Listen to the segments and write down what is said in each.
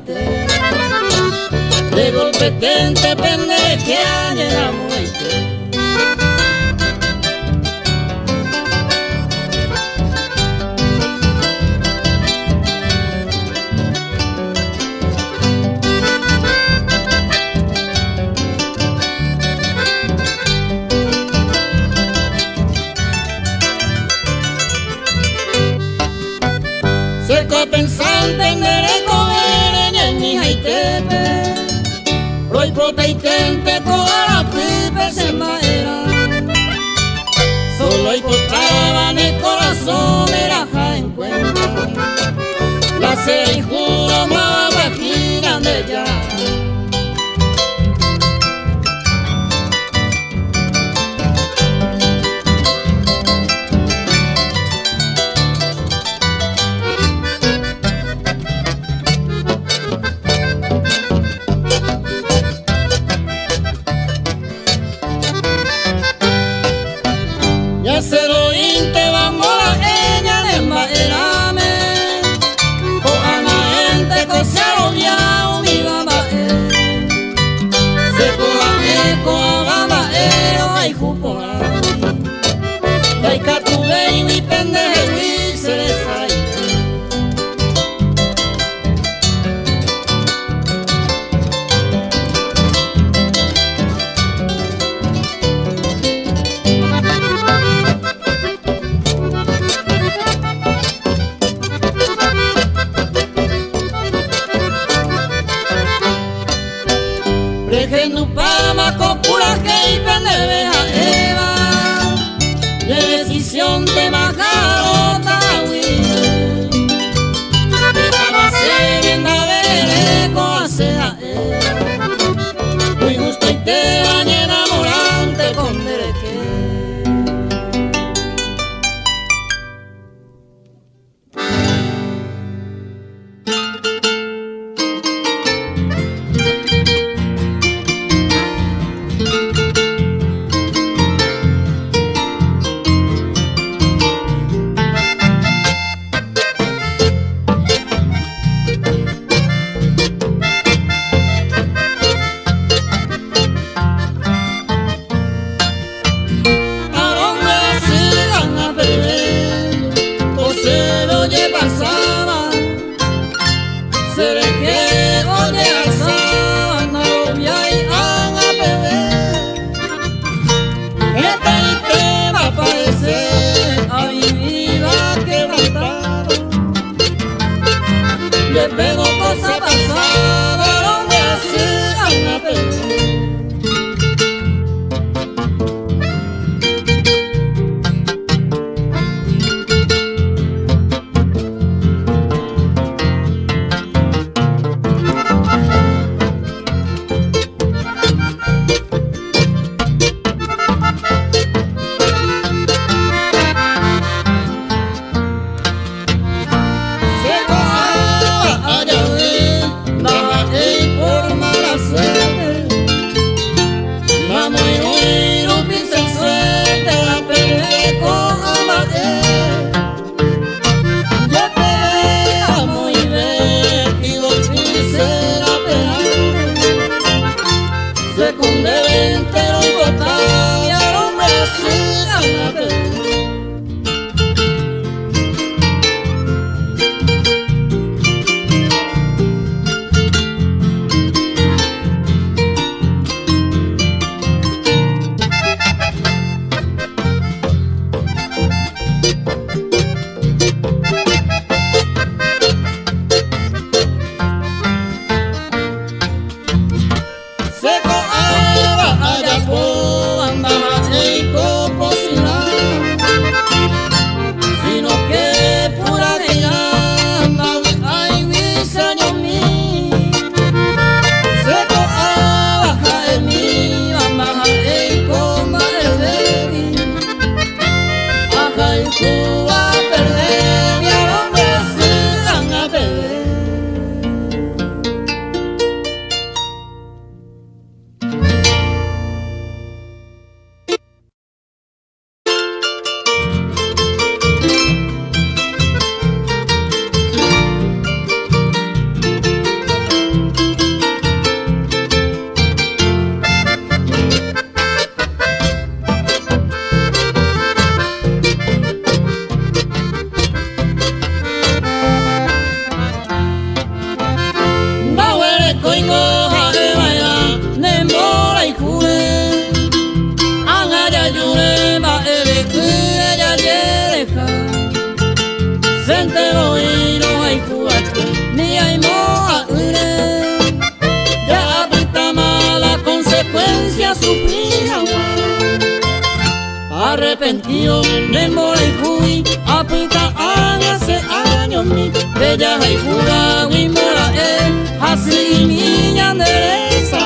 muerte. De golpe tente pendejean en la muerte. Cerco pensante en derecover en mi jaitepe. Roy proteitente coa la pipe se maera. Solo hay potraba en el corazón de la ja encuentra. La se y juro más vaquina de ya. Se lo inte vamos la ella de maerame. O ana gente que se lo viao mi mamá. te lo iro hay cuatro ni hay moa ure ya apita mala consecuencia sufrí agua arrepentido me morí fui apita hace años mi bella hay cura y mora así niña endereza.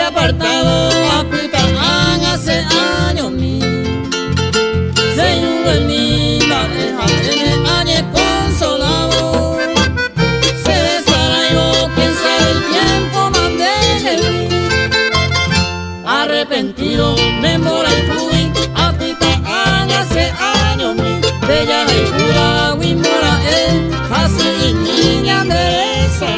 Apartado apita hace años mi señor en mi pareja tiene años consolado se desarraigó quien sabe el tiempo mandé arrepentido me mora y fui apita hace años mi bella y pura y mora así niña endereza.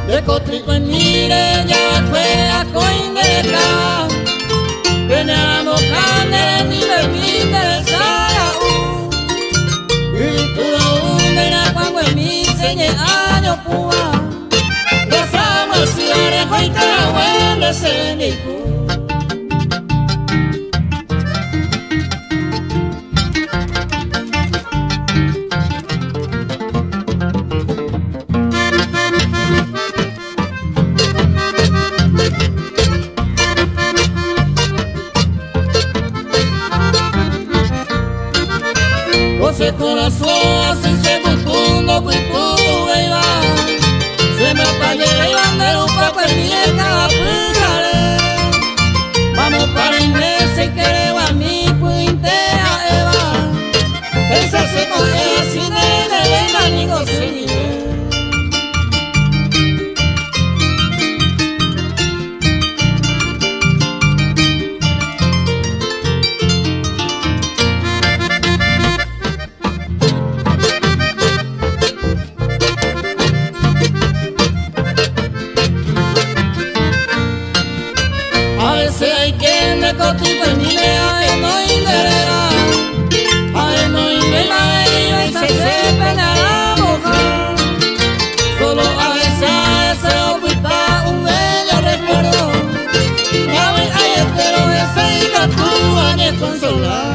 De cotrico en mire ya fue a coindeca Veníamos carne ni permite de Saraú y tú no hundes cuando en mi señe año púa los amos si arejo y te de senicú. Ese corazón así se contundo pues pude iba se me apague y bandero pa' perder cada pujare vamos para inglés y queremos a mi puintea Eva esa se coge así de amigo sí. A veces hay quien me cotiza en mi lea no interera a no interera y se pena la boca solo a veces se oculta un bello recuerdo a ver hay espero ese y que tú vayas consolar.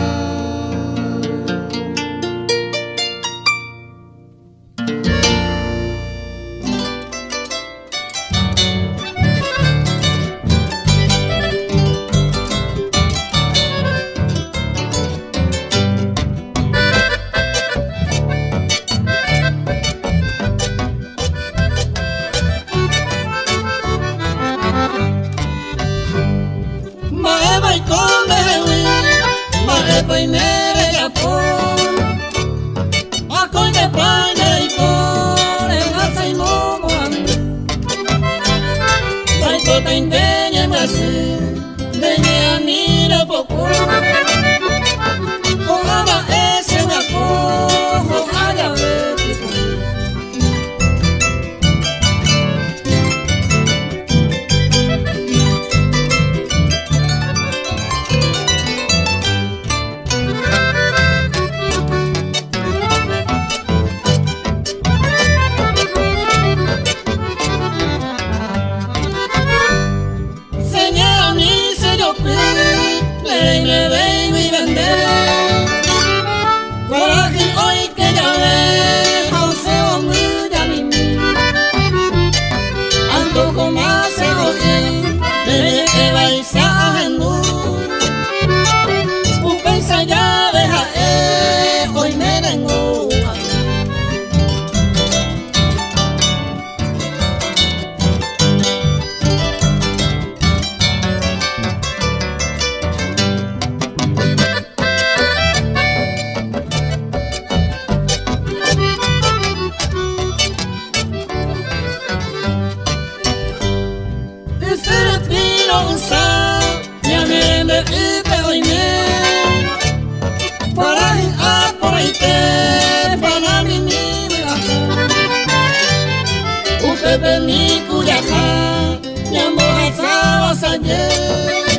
ayer.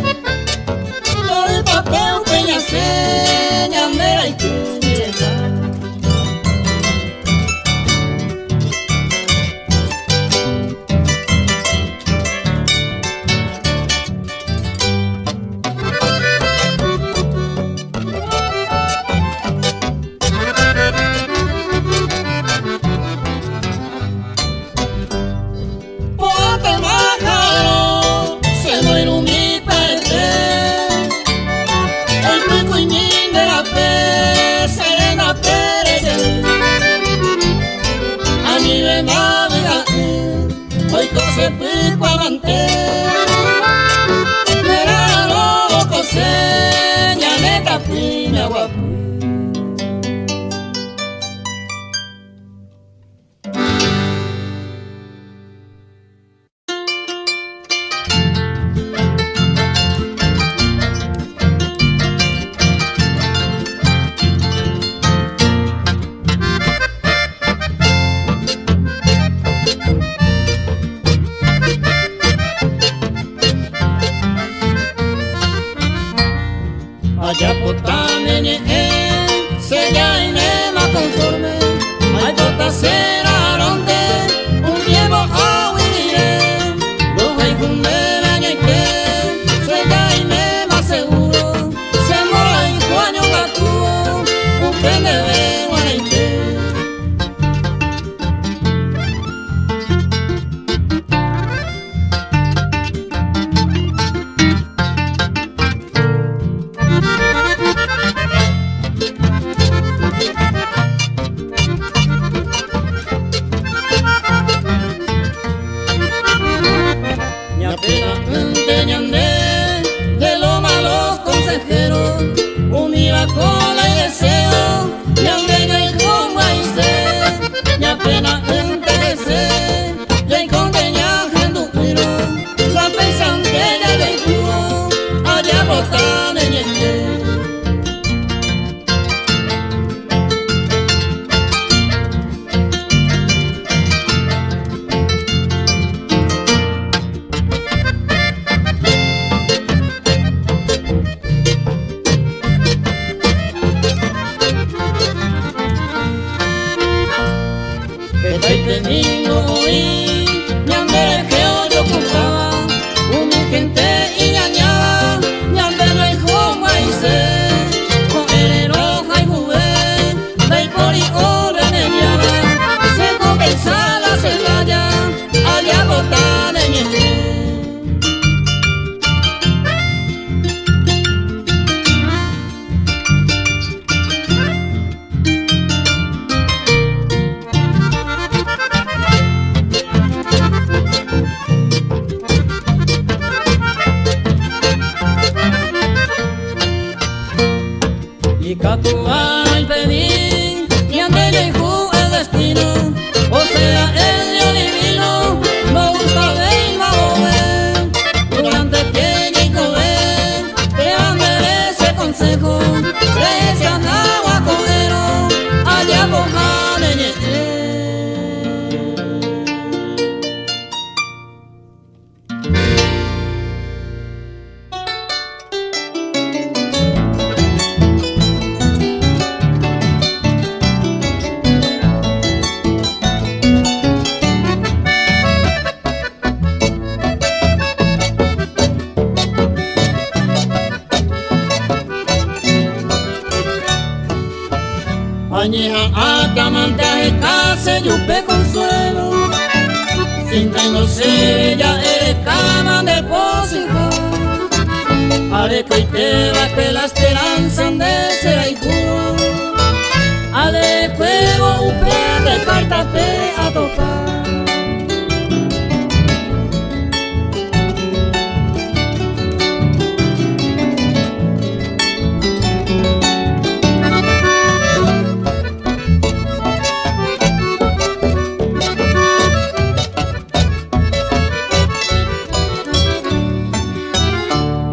Por el papel peña seña mera y que se pico avante, mera no coseña neta piña guapu. Allá por también se ya y me más conforme. Hay botas será donde un tiempo a huiré. Los hay un bebé que se ya y me más seguro. Se mola y Juaño Gatuo, un pende guanaite. De los malos consejeros, unida cola y deseo, y andena y con maíz, y apenas enterece, y con teña genduquiro, la pensante ya de cubo, allá botan en el teniendo hoy, mi andele que yo contaba, un mi gente y ñañaba, mi andele y con maíz, con el enoja y jugué, del pori o remediaba, se compensa la celaya, allá botan en el y Catuana y Penín, y andele y ju el destino, o sea el Dios divino, no gusta de Imaboe, durante tiene y comer, que andele ese consejo, de ese andagua cojero, allá por Janeñete. Añeja acamantaje case yupe consuelo, sin tengo ya eres cama de posija. Haré que te va que la esperanza de ser y juro. Ale juego upe de cartate a tocar.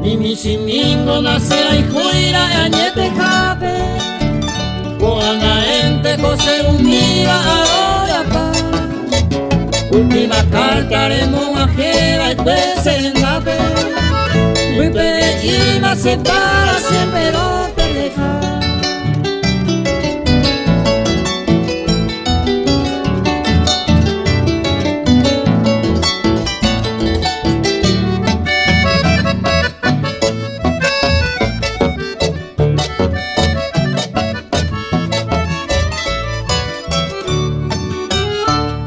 Y mi simingo nacerá y juira añete jape, con la gente coser un día a la paz. Última carta de monajera y pues en la Muy peregrina se para siempre no te deja.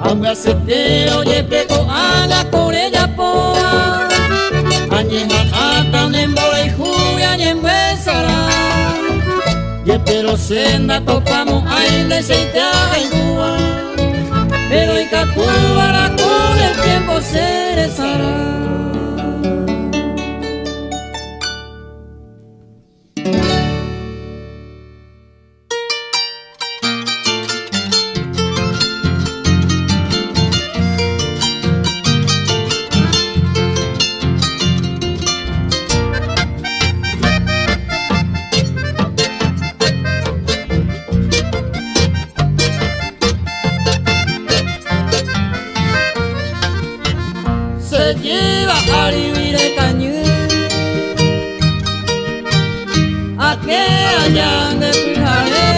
Aunque se te oye peco haga con ella poa Añeja atan en bola y juya y en besara Y pero senda topamos aire se te agua Pero y catúbara con el tiempo se rezará. Se lleva a vivir el cañón a que hayan de fijaré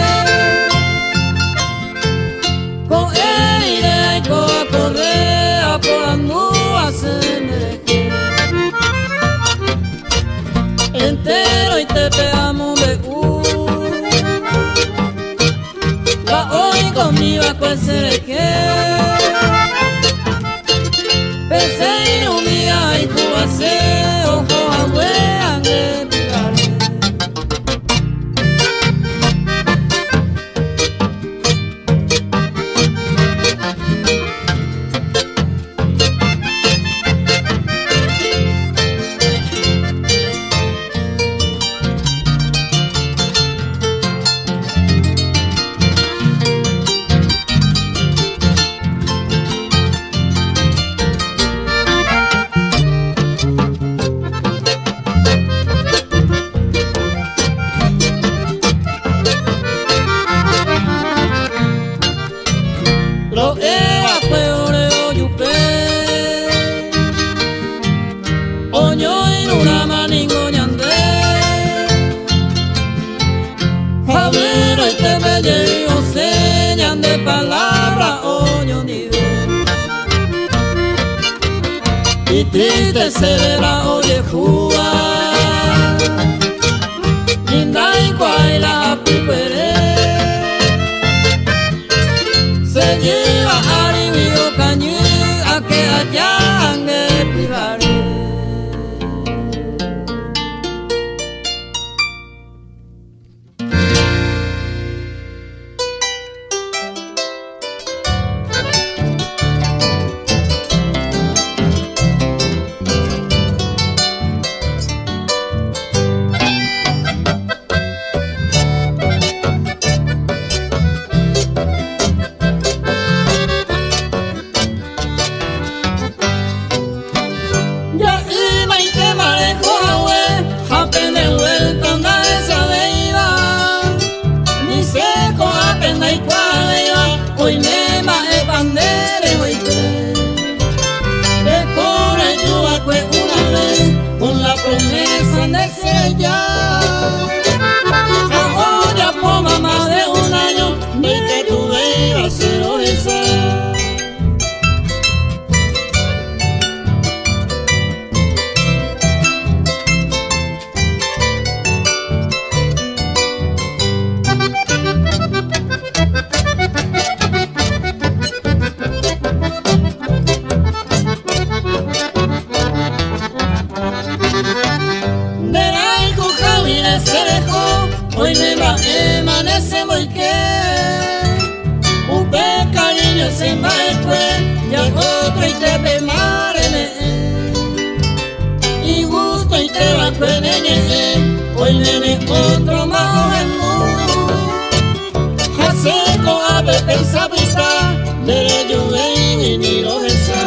con ella y con a correa por las nubes en el entero y te pegamos de la hoy conmigo a cual se le Pensé un día y tú haces ojo a huean de picaré. Lo eva peore o yupe Oño en una maningo ñande Javero y te belle o señan de palabra oño nive Y triste se ve la oye juga Linda y cuaila pipere Se lleva a vivir cañú a que hayan de pijaré. Hoy me va a bandere hoy te corre yo a una vez con la promesa de ser ya. Ahora por más de un año ni que tú debas ser esa. Hoy me va amanece muy que un cariño se va después y al otro y te ve marene y gusto y te va a hoy nene otro más el mundo hace con ave pensabita de yo y ni lo esa.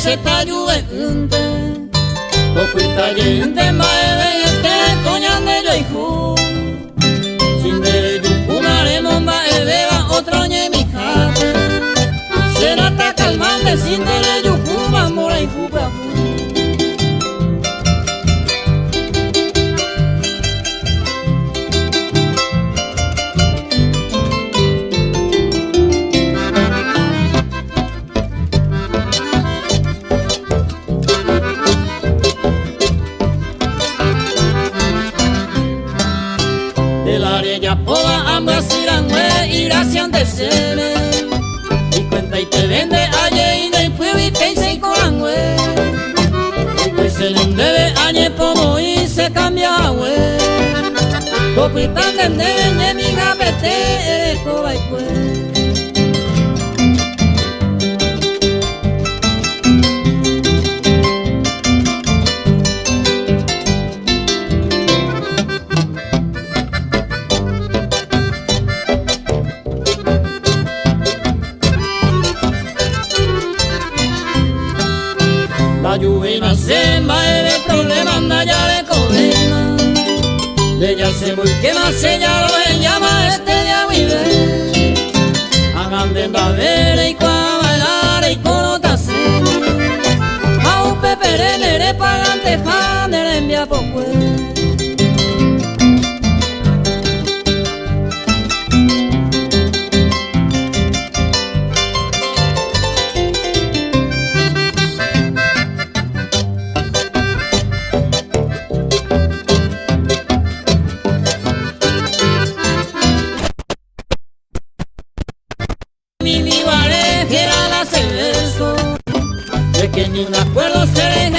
se ta lluve unte Topuita yente maebe yete coñande yo hijo Sin dere yucuna remomba ebeba otro ñe mi jate Será ta calmante sin dere yucuma mora y cupa de la arena poda ambas irangüe y gracias de sene y cuenta y te vende aye y no hay pueblo y te hice corangüe y pues se le debe añe pomo y se cambia güey copitan de debe mi gapete eres coba y pues la lluvia se maebe problema anda ya de codema de ella se muy quema se ya lo llama este día vive hagan de ver y cua bailar y con otra cena a un pepere nere pagante fan de la envía por pues mi vale que era la verso de que ni un acuerdo se deja